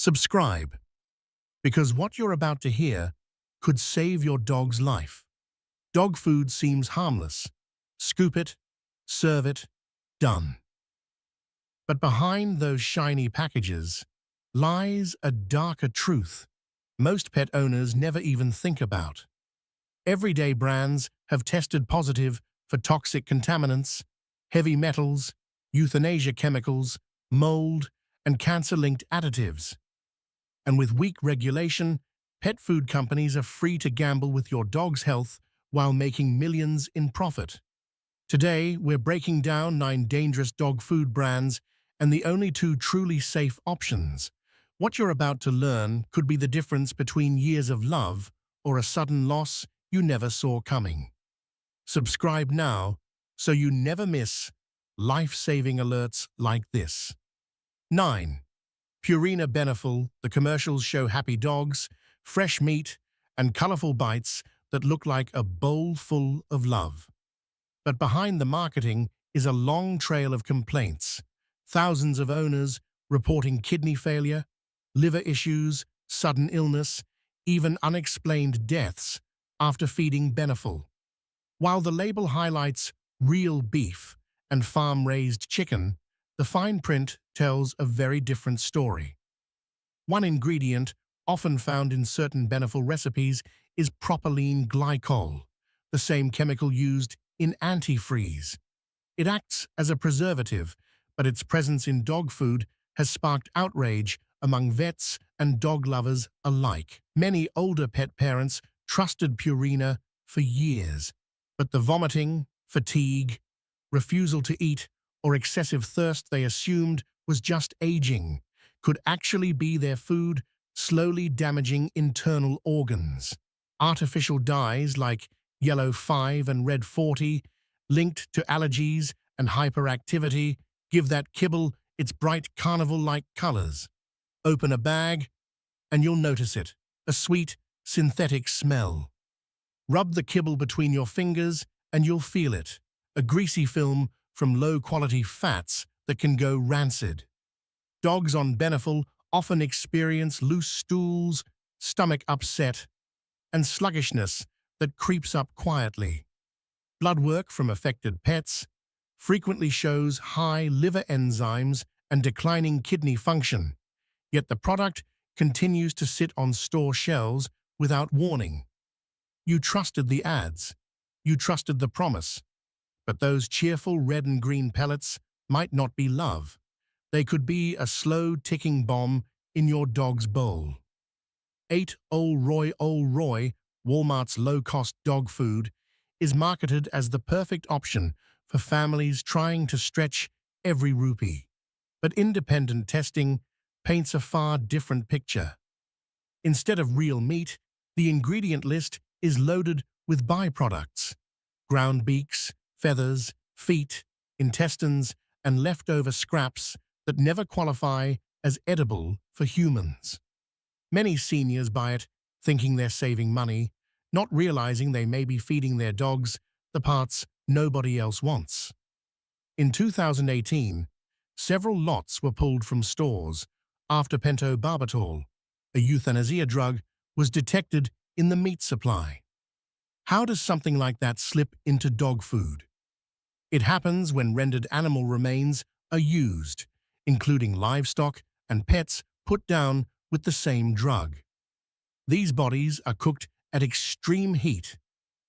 Subscribe, because what you're about to hear could save your dog's life. Dog food seems harmless. Scoop it, serve it, done. But behind those shiny packages lies a darker truth most pet owners never even think about. Everyday brands have tested positive for toxic contaminants, heavy metals, euthanasia chemicals, mold, and cancer-linked additives. And with weak regulation, pet food companies are free to gamble with your dog's health while making millions in profit. Today, we're breaking down 9 dangerous dog food brands and the only 2 truly safe options. What you're about to learn could be the difference between years of love or a sudden loss you never saw coming. Subscribe now so you never miss life-saving alerts like this. 9. Purina Beneful. The commercials show happy dogs, fresh meat, and colorful bites that look like a bowl full of love. But behind the marketing is a long trail of complaints. Thousands of owners reporting kidney failure, liver issues, sudden illness, even unexplained deaths after feeding Beneful. While the label highlights real beef and farm-raised chicken, the fine print tells a very different story. One ingredient often found in certain Beneful recipes is propylene glycol, the same chemical used in antifreeze. It acts as a preservative, but its presence in dog food has sparked outrage among vets and dog lovers alike. Many older pet parents trusted Purina for years, but the vomiting, fatigue, refusal to eat, or excessive thirst they assumed was just aging could actually be their food slowly damaging internal organs. Artificial dyes like yellow 5 and red 40, linked to allergies and hyperactivity, give that kibble its bright carnival-like colors. Open a bag, and you'll notice it, a sweet, synthetic smell. Rub the kibble between your fingers, and you'll feel it, a greasy film from low-quality fats that can go rancid. Dogs on Beneful often experience loose stools, stomach upset, and sluggishness that creeps up quietly. Blood work from affected pets frequently shows high liver enzymes and declining kidney function, yet the product continues to sit on store shelves without warning. You trusted the ads, you trusted the promise, but those cheerful red and green pellets might not be love. They could be a slow-ticking bomb in your dog's bowl. 8 Ol' Roy, Walmart's low-cost dog food, is marketed as the perfect option for families trying to stretch every rupee. But independent testing paints a far different picture. Instead of real meat, the ingredient list is loaded with byproducts: ground beaks, feathers, feet, intestines, and leftover scraps that never qualify as edible for humans. Many seniors buy it thinking they're saving money, not realizing they may be feeding their dogs the parts nobody else wants. In 2018, several lots were pulled from stores after pentobarbital, a euthanasia drug, was detected in the meat supply. How does something like that slip into dog food? It happens when rendered animal remains are used, including livestock and pets put down with the same drug. These bodies are cooked at extreme heat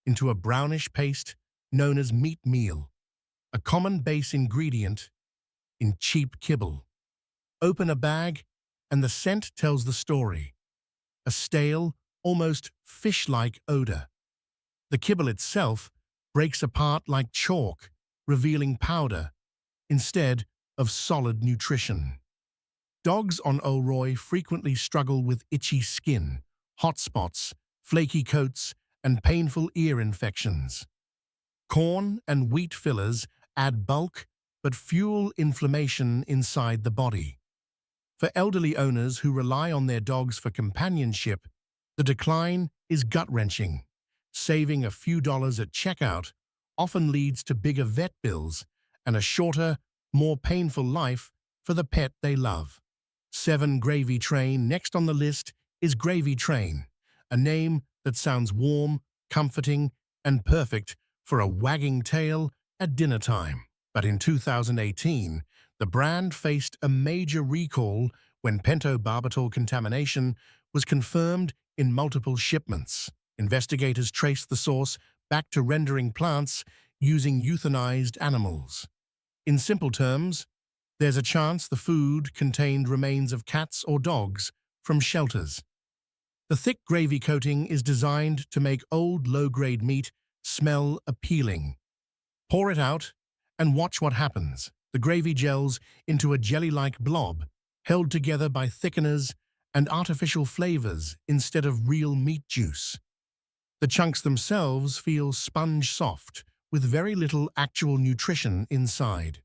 into a brownish paste known as meat meal, a common base ingredient in cheap kibble. Open a bag, and the scent tells the story: a stale, almost fish-like odor. The kibble itself breaks apart like chalk, revealing powder instead of solid nutrition. Dogs on Ol' Roy frequently struggle with itchy skin, hot spots, flaky coats, and painful ear infections. Corn and wheat fillers add bulk but fuel inflammation inside the body. For elderly owners who rely on their dogs for companionship, the decline is gut-wrenching. Saving a few dollars at checkout often leads to bigger vet bills and a shorter, more painful life for the pet they love. 7 Gravy Train. Next on the list is Gravy Train, a name that sounds warm, comforting, and perfect for a wagging tail at dinner time. But in 2018, the brand faced a major recall when pentobarbital contamination was confirmed in multiple shipments. Investigators traced the source back to rendering plants using euthanized animals. In simple terms, there's a chance the food contained remains of cats or dogs from shelters. The thick gravy coating is designed to make old low-grade meat smell appealing. Pour it out and watch what happens. The gravy gels into a jelly-like blob, held together by thickeners and artificial flavors instead of real meat juice. The chunks themselves feel sponge-soft, with very little actual nutrition inside.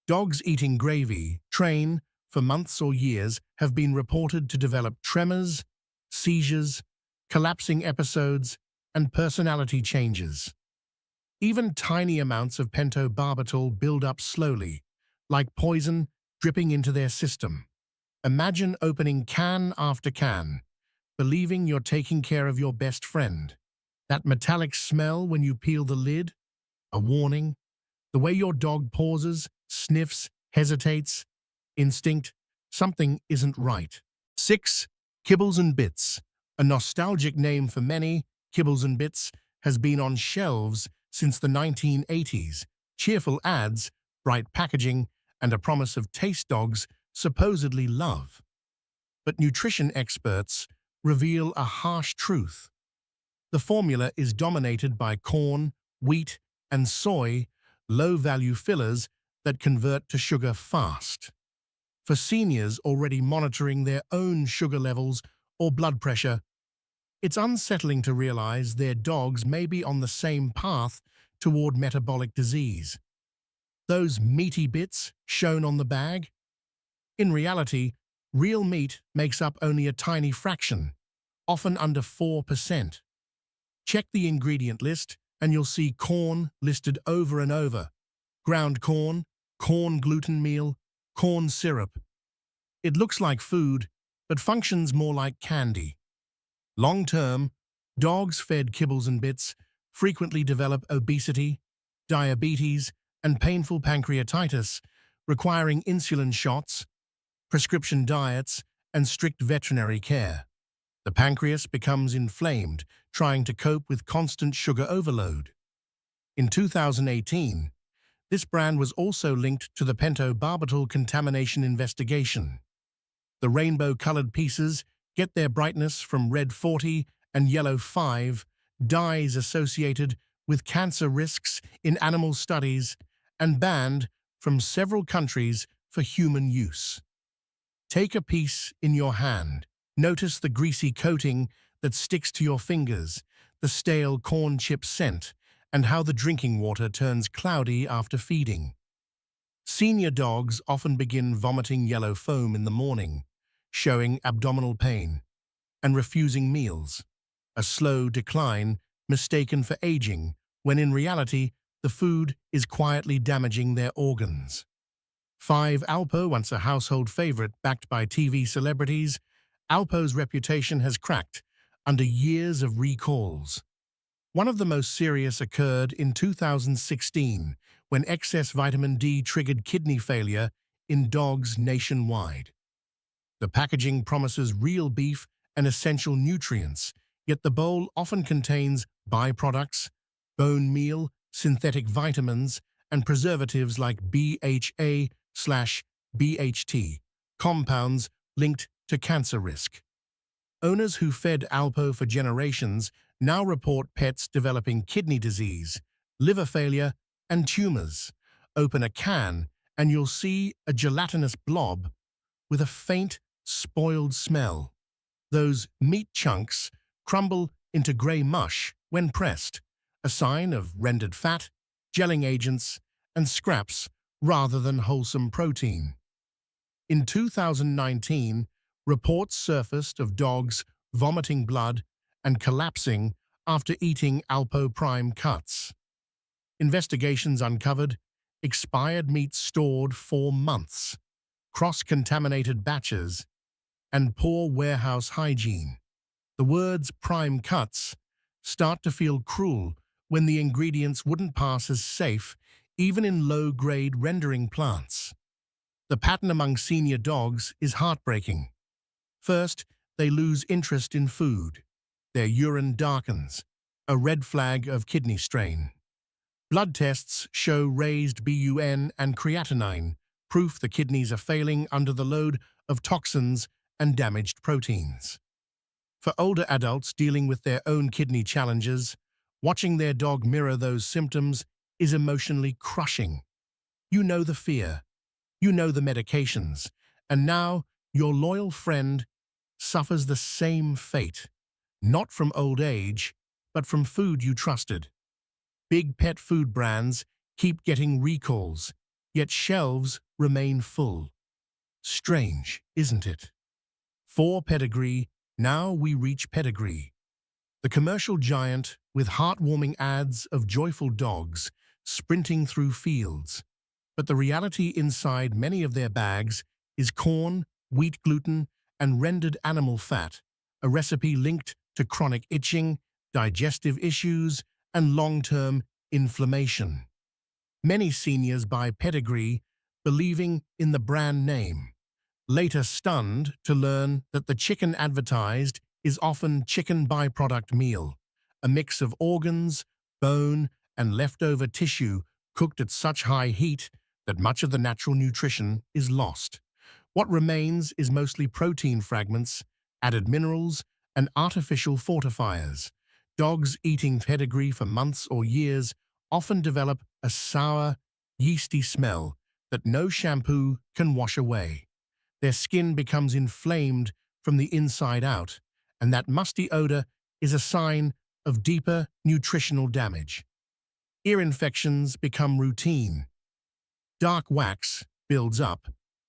Dogs eating gravy train for months or years have been reported to develop tremors, seizures, collapsing episodes, and personality changes. Even tiny amounts of pentobarbital build up slowly, like poison dripping into their system. Imagine opening can after can, believing you're taking care of your best friend. That metallic smell when you peel the lid? A warning? The way your dog pauses, sniffs, hesitates? Instinct? Something isn't right. 6. Kibbles and Bits. A nostalgic name for many, Kibbles and Bits has been on shelves since the 1980s. Cheerful ads, bright packaging, and a promise of taste dogs supposedly love. But nutrition experts reveal a harsh truth. The formula is dominated by corn, wheat, and soy, low-value fillers that convert to sugar fast. For seniors already monitoring their own sugar levels or blood pressure, it's unsettling to realize their dogs may be on the same path toward metabolic disease. Those meaty bits shown on the bag? In reality, real meat makes up only a tiny fraction, often under 4%. Check the ingredient list and you'll see corn listed over and over. Ground corn, corn gluten meal, corn syrup. It looks like food, but functions more like candy. Long-term, dogs fed Kibbles and Bits frequently develop obesity, diabetes, and painful pancreatitis, requiring insulin shots, prescription diets, and strict veterinary care. The pancreas becomes inflamed, trying to cope with constant sugar overload. In 2018, this brand was also linked to the pentobarbital contamination investigation. The rainbow-colored pieces get their brightness from red 40 and yellow 5, dyes associated with cancer risks in animal studies and banned from several countries for human use. Take a piece in your hand. Notice the greasy coating that sticks to your fingers, the stale corn chip scent, and how the drinking water turns cloudy after feeding. Senior dogs often begin vomiting yellow foam in the morning, showing abdominal pain, and refusing meals. A slow decline mistaken for aging, when in reality, the food is quietly damaging their organs. 5. Alpo, once a household favorite backed by TV celebrities, Alpo's reputation has cracked under years of recalls. One of the most serious occurred in 2016, when excess vitamin D triggered kidney failure in dogs nationwide. The packaging promises real beef and essential nutrients, yet the bowl often contains byproducts, bone meal, synthetic vitamins, and preservatives like BHA/BHT, compounds linked to cancer risk. Owners who fed Alpo for generations now report pets developing kidney disease, liver failure, and tumors. Open a can and you'll see a gelatinous blob with a faint, spoiled smell. Those meat chunks crumble into gray mush when pressed, a sign of rendered fat, gelling agents, and scraps rather than wholesome protein. In 2019, reports surfaced of dogs vomiting blood and collapsing after eating Alpo Prime cuts. Investigations uncovered expired meat stored for months, cross-contaminated batches, and poor warehouse hygiene. The words prime cuts start to feel cruel when the ingredients wouldn't pass as safe even in low-grade rendering plants. The pattern among senior dogs is heartbreaking. First, they lose interest in food. Their urine darkens, a red flag of kidney strain. Blood tests show raised BUN and creatinine, proof the kidneys are failing under the load of toxins and damaged proteins. For older adults dealing with their own kidney challenges, watching their dog mirror those symptoms is emotionally crushing. You know the fear, you know the medications, and now your loyal friend suffers the same fate, not from old age, but from food you trusted. Big pet food brands keep getting recalls, yet shelves remain full. Strange, isn't it? For Pedigree, now we reach Pedigree, the commercial giant with heartwarming ads of joyful dogs sprinting through fields. But the reality inside many of their bags is corn, wheat gluten, and rendered animal fat, a recipe linked to chronic itching, digestive issues, and long-term inflammation. Many seniors buy Pedigree believing in the brand name, later stunned to learn that the chicken advertised is often chicken byproduct meal, a mix of organs, bone, and leftover tissue cooked at such high heat that much of the natural nutrition is lost. What remains is mostly protein fragments, added minerals, and artificial fortifiers. Dogs eating Pedigree for months or years often develop a sour, yeasty smell that no shampoo can wash away. Their skin becomes inflamed from the inside out, and that musty odor is a sign of deeper nutritional damage. Ear infections become routine. Dark wax builds up,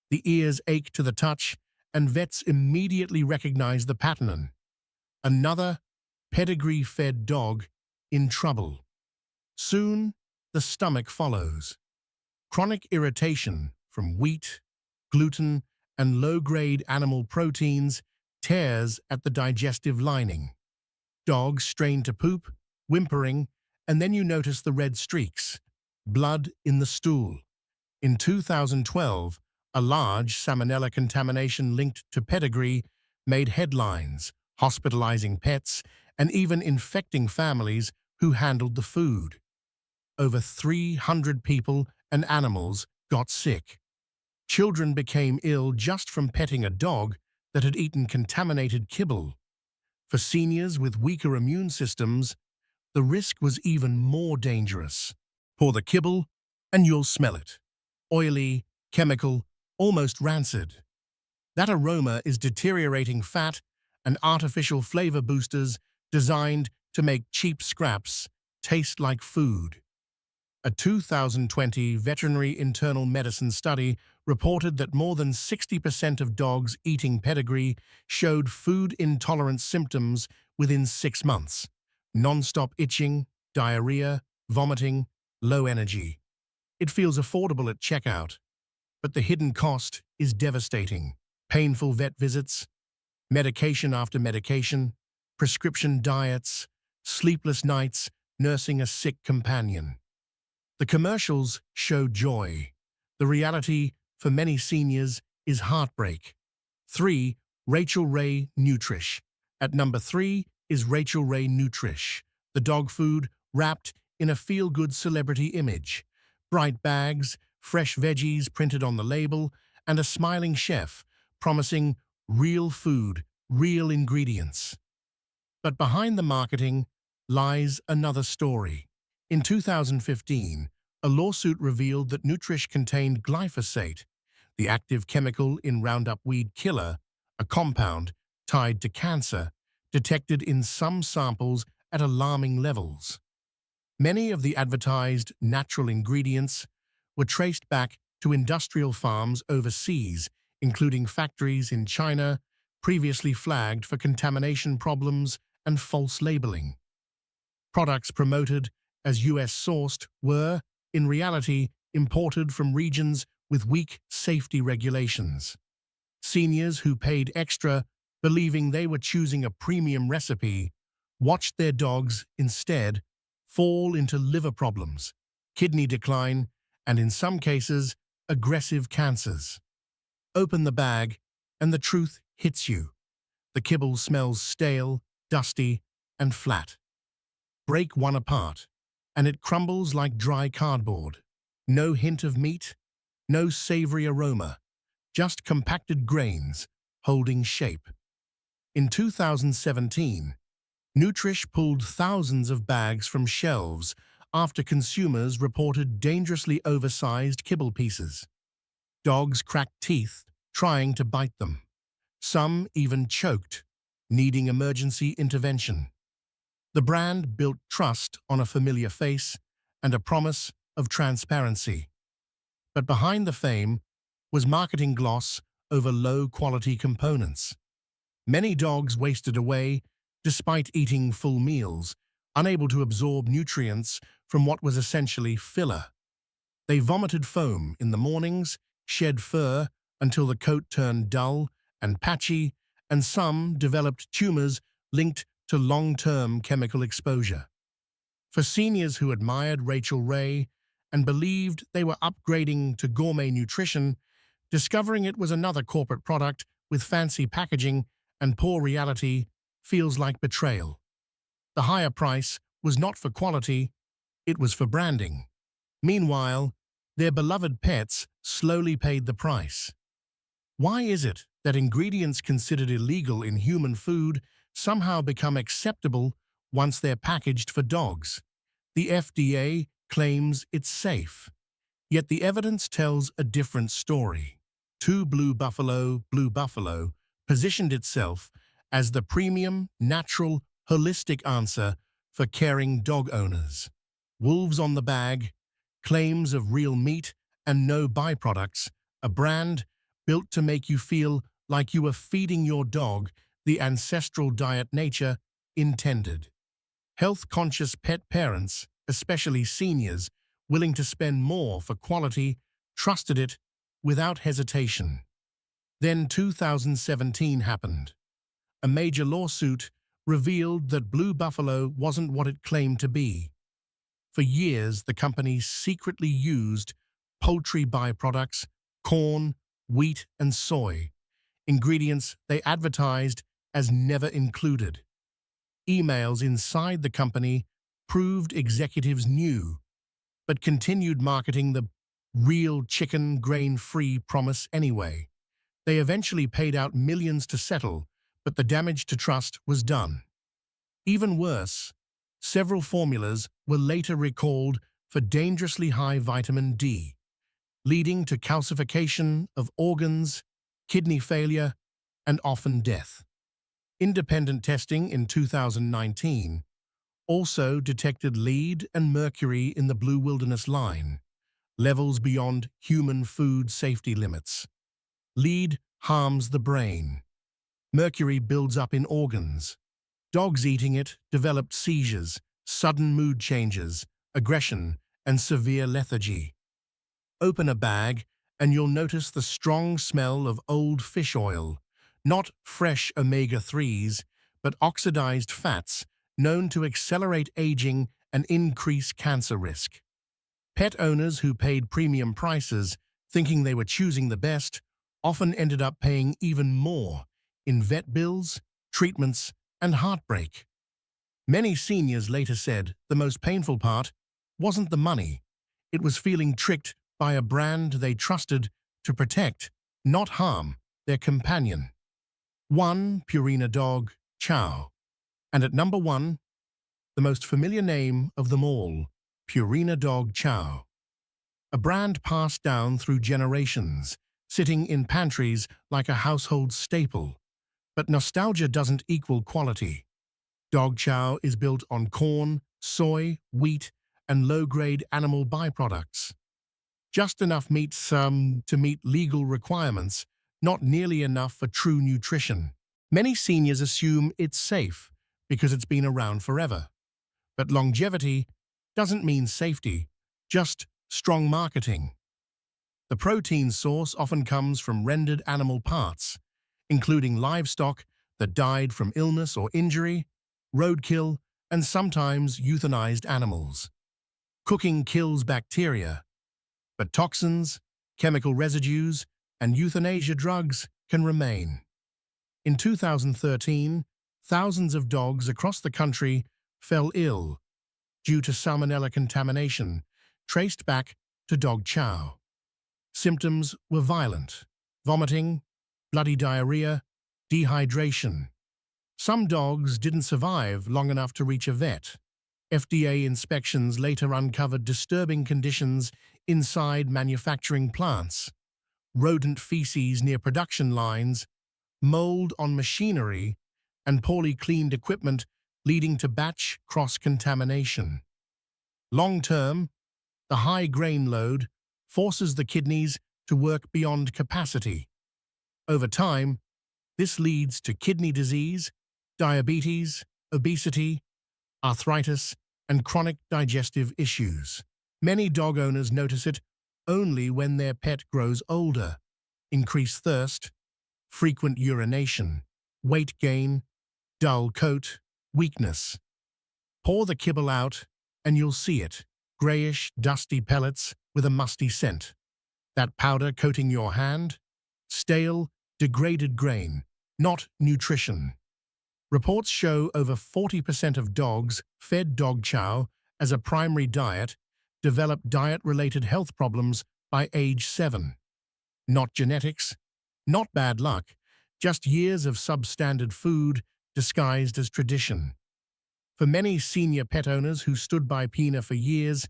the ears ache to the touch, and vets immediately recognize the pattern. Another Pedigree-fed dog in trouble. Soon, the stomach follows. Chronic irritation from wheat, gluten, and low-grade animal proteins tears at the digestive lining. Dogs strain to poop, whimpering, and then you notice the red streaks, blood in the stool. In 2012, a large salmonella contamination linked to Pedigree made headlines, hospitalizing pets and even infecting families who handled the food. Over 300 people and animals got sick. Children became ill just from petting a dog that had eaten contaminated kibble. For seniors with weaker immune systems, the risk was even more dangerous. Pour the kibble, and you'll smell it. Oily, chemical, almost rancid. That aroma is deteriorating fat and artificial flavor boosters designed to make cheap scraps taste like food. A 2020 veterinary internal medicine study reported that more than 60% of dogs eating Pedigree showed food intolerance symptoms within 6 months. Non-stop itching, diarrhea, vomiting, low energy. It feels affordable at checkout, but the hidden cost is devastating. Painful vet visits, medication after medication, prescription diets, sleepless nights nursing a sick companion. The commercials show joy. The reality for many seniors is heartbreak. 3. Rachel Ray Nutrish. At number 3 is Rachel Ray Nutrish, the dog food wrapped in a feel-good celebrity image. Bright bags, fresh veggies printed on the label, and a smiling chef promising real food, real ingredients. But behind the marketing lies another story. In 2015, a lawsuit revealed that Nutrish contained glyphosate, the active chemical in Roundup weed killer, a compound tied to cancer, detected in some samples at alarming levels. Many of the advertised natural ingredients were traced back to industrial farms overseas, including factories in China, previously flagged for contamination problems and false labeling. Products promoted as US-sourced were, in reality, imported from regions with weak safety regulations. Seniors who paid extra, believing they were choosing a premium recipe, watched their dogs instead fall into liver problems, kidney decline, and in some cases, aggressive cancers. Open the bag, and the truth hits you. The kibble smells stale, dusty, and flat. Break one apart, and it crumbles like dry cardboard. No hint of meat, no savory aroma, just compacted grains holding shape. In 2017, Nutrish pulled thousands of bags from shelves after consumers reported dangerously oversized kibble pieces. Dogs cracked teeth trying to bite them. Some even choked, needing emergency intervention. The brand built trust on a familiar face and a promise of transparency. But behind the fame was marketing gloss over low-quality components. Many dogs wasted away despite eating full meals, unable to absorb nutrients from what was essentially filler. They vomited foam in the mornings, shed fur until the coat turned dull and patchy, and some developed tumors linked to long-term chemical exposure. For seniors who admired Rachel Ray and believed they were upgrading to gourmet nutrition, discovering it was another corporate product with fancy packaging and poor reality feels like betrayal. The higher price was not for quality, it was for branding. Meanwhile, their beloved pets slowly paid the price. Why is it that ingredients considered illegal in human food somehow become acceptable once they're packaged for dogs? The FDA claims it's safe, yet the evidence tells a different story. Blue Buffalo positioned itself as the premium, natural, holistic answer for caring dog owners. Wolves on the bag, claims of real meat and no byproducts, a brand built to make you feel like you are feeding your dog the ancestral diet nature intended. Health-conscious pet parents, especially seniors, willing to spend more for quality, trusted it without hesitation. Then 2017 happened. A major lawsuit revealed that Blue Buffalo wasn't what it claimed to be. For years, the company secretly used poultry byproducts, corn, wheat, and soy, ingredients they advertised as never included. Emails inside the company proved executives knew, but continued marketing the real chicken grain-free promise anyway. They eventually paid out millions to settle, but the damage to trust was done. Even worse, several formulas were later recalled for dangerously high vitamin D, leading to calcification of organs, kidney failure, and often death. Independent testing in 2019 also detected lead and mercury in the Blue Wilderness line, levels beyond human food safety limits. Lead harms the brain. Mercury builds up in organs. Dogs eating it developed seizures, sudden mood changes, aggression, and severe lethargy. Open a bag and you'll notice the strong smell of old fish oil, not fresh omega-3s, but oxidized fats known to accelerate aging and increase cancer risk. Pet owners who paid premium prices, thinking they were choosing the best, often ended up paying even more in vet bills, treatments, and heartbreak. Many seniors later said the most painful part wasn't the money, it was feeling tricked by a brand they trusted to protect, not harm, their companion. One Purina dog, Chow. And at number one, the most familiar name of them all, Purina dog Chow. A brand passed down through generations, sitting in pantries like a household staple. But nostalgia doesn't equal quality. Dog Chow is built on corn, soy, wheat, and low-grade animal byproducts. Just enough meat to meet legal requirements, not nearly enough for true nutrition. Many seniors assume it's safe because it's been around forever. But longevity doesn't mean safety, just strong marketing. The protein source often comes from rendered animal parts, including livestock that died from illness or injury, roadkill, and sometimes euthanized animals. Cooking kills bacteria, but toxins, chemical residues, and euthanasia drugs can remain. In 2013, thousands of dogs across the country fell ill due to salmonella contamination, traced back to dog chow. Symptoms were violent: vomiting, bloody diarrhea, dehydration. Some dogs didn't survive long enough to reach a vet. FDA inspections later uncovered disturbing conditions inside manufacturing plants: rodent feces near production lines, mold on machinery, and poorly cleaned equipment leading to batch cross-contamination. Long-term, the high grain load forces the kidneys to work beyond capacity. Over time, this leads to kidney disease, diabetes, obesity, arthritis, and chronic digestive issues. Many dog owners notice it only when their pet grows older: increased thirst, frequent urination, weight gain, dull coat, weakness. Pour the kibble out, and you'll see it: grayish, dusty pellets with a musty scent. That powder coating your hand? Stale, degraded grain, not nutrition. Reports show over 40% of dogs fed dog chow as a primary diet develop diet-related health problems by age 7. Not genetics, not bad luck, just years of substandard food disguised as tradition. For many senior pet owners who stood by Pina for years,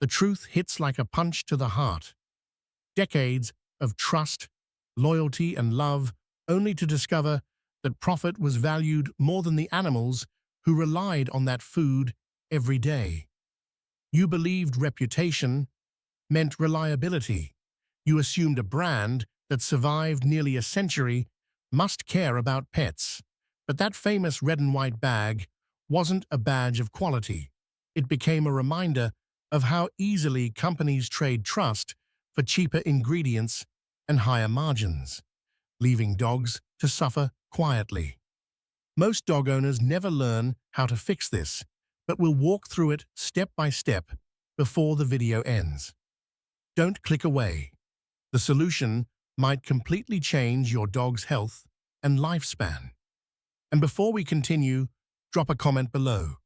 the truth hits like a punch to the heart. Decades of trust, loyalty, and love, only to discover that profit was valued more than the animals who relied on that food every day. You believed reputation meant reliability. You assumed a brand that survived nearly a century must care about pets. But that famous red and white bag wasn't a badge of quality. It became a reminder of how easily companies trade trust for cheaper ingredients and higher margins, leaving dogs to suffer quietly. Most dog owners never learn how to fix this, but we'll walk through it step by step before the video ends. Don't click away. The solution might completely change your dog's health and lifespan. And before we continue, drop a comment below.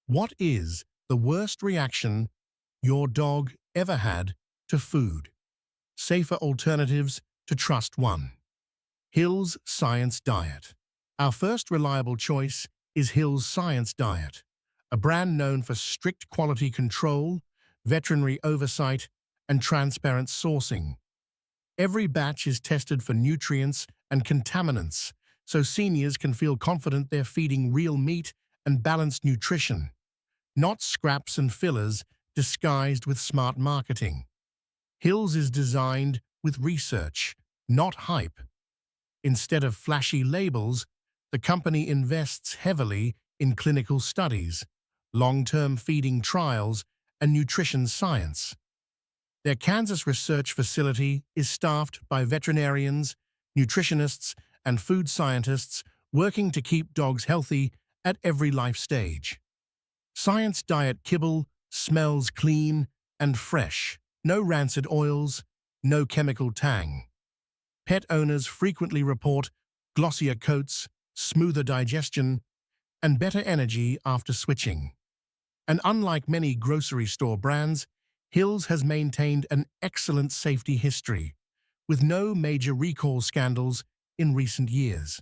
What is the worst reaction your dog ever had to food? Safer alternatives to trust. 1. Hill's Science Diet. Our first reliable choice is Hill's Science Diet, a brand known for strict quality control, veterinary oversight, and transparent sourcing. Every batch is tested for nutrients and contaminants, so seniors can feel confident they're feeding real meat and balanced nutrition, not scraps and fillers disguised with smart marketing. Hill's is designed with research, not hype. Instead of flashy labels, the company invests heavily in clinical studies, long-term feeding trials, and nutrition science. Their Kansas research facility is staffed by veterinarians, nutritionists, and food scientists working to keep dogs healthy at every life stage. Science Diet kibble smells clean and fresh. No rancid oils, no chemical tang. Pet owners frequently report glossier coats, smoother digestion, and better energy after switching. And unlike many grocery store brands, Hill's has maintained an excellent safety history, with no major recall scandals in recent years.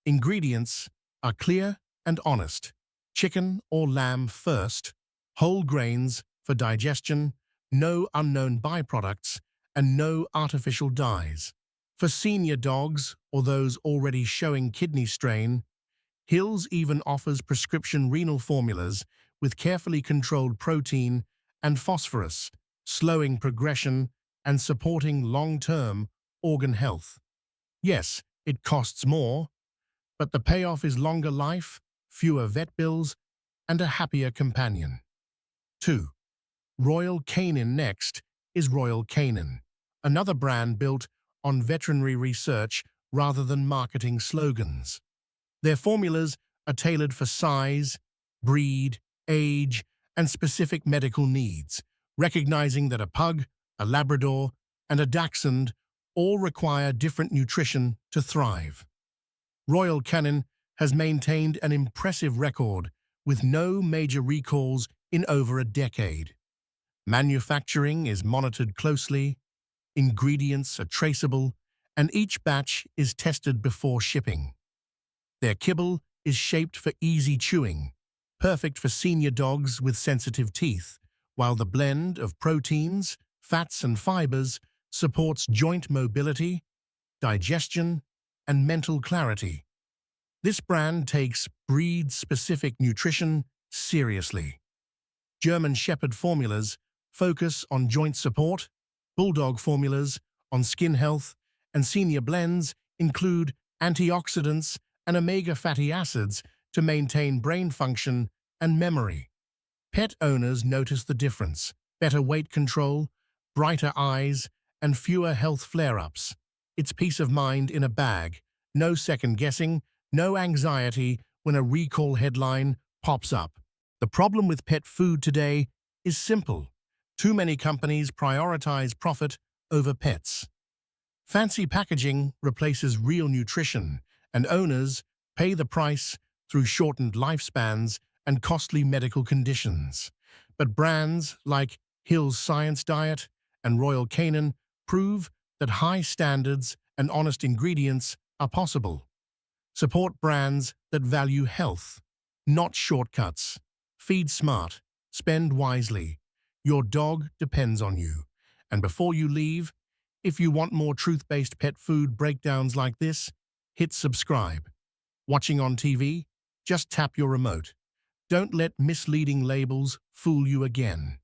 Ingredients are clear and honest: chicken or lamb first, whole grains for digestion, no unknown byproducts, and no artificial dyes. For senior dogs or those already showing kidney strain, Hill's even offers prescription renal formulas with carefully controlled protein and phosphorus, slowing progression and supporting long-term organ health. Yes, it costs more, but the payoff is longer life, fewer vet bills, and a happier companion. 2. Royal Canin. Next is Royal Canin. another brand built on veterinary research rather than marketing slogans. Their formulas are tailored for size, breed, age, and specific medical needs, recognizing that a pug, a Labrador, and a Dachshund all require different nutrition to thrive. Royal Canin has maintained an impressive record with no major recalls in over a decade. Manufacturing is monitored closely, ingredients are traceable, and each batch is tested before shipping. Their kibble is shaped for easy chewing, perfect for senior dogs with sensitive teeth, while the blend of proteins, fats, and fibers supports joint mobility, digestion, and mental clarity. This brand takes breed-specific nutrition seriously. German Shepherd formulas focus on joint support, Bulldog formulas on skin health, and senior blends include antioxidants and omega fatty acids to maintain brain function and memory. Pet owners notice the difference: better weight control, brighter eyes, and fewer health flare-ups. It's peace of mind in a bag, no second guessing, no anxiety when a recall headline pops up. The problem with pet food today is simple. Too many companies prioritize profit over pets. Fancy packaging replaces real nutrition, and owners pay the price through shortened lifespans and costly medical conditions. But brands like Hill's Science Diet and Royal Canin prove that high standards and honest ingredients are possible. Support brands that value health, not shortcuts. Feed smart, spend wisely. Your dog depends on you. And before you leave, if you want more truth-based pet food breakdowns like this, hit subscribe. Watching on TV? Just tap your remote. Don't let misleading labels fool you again.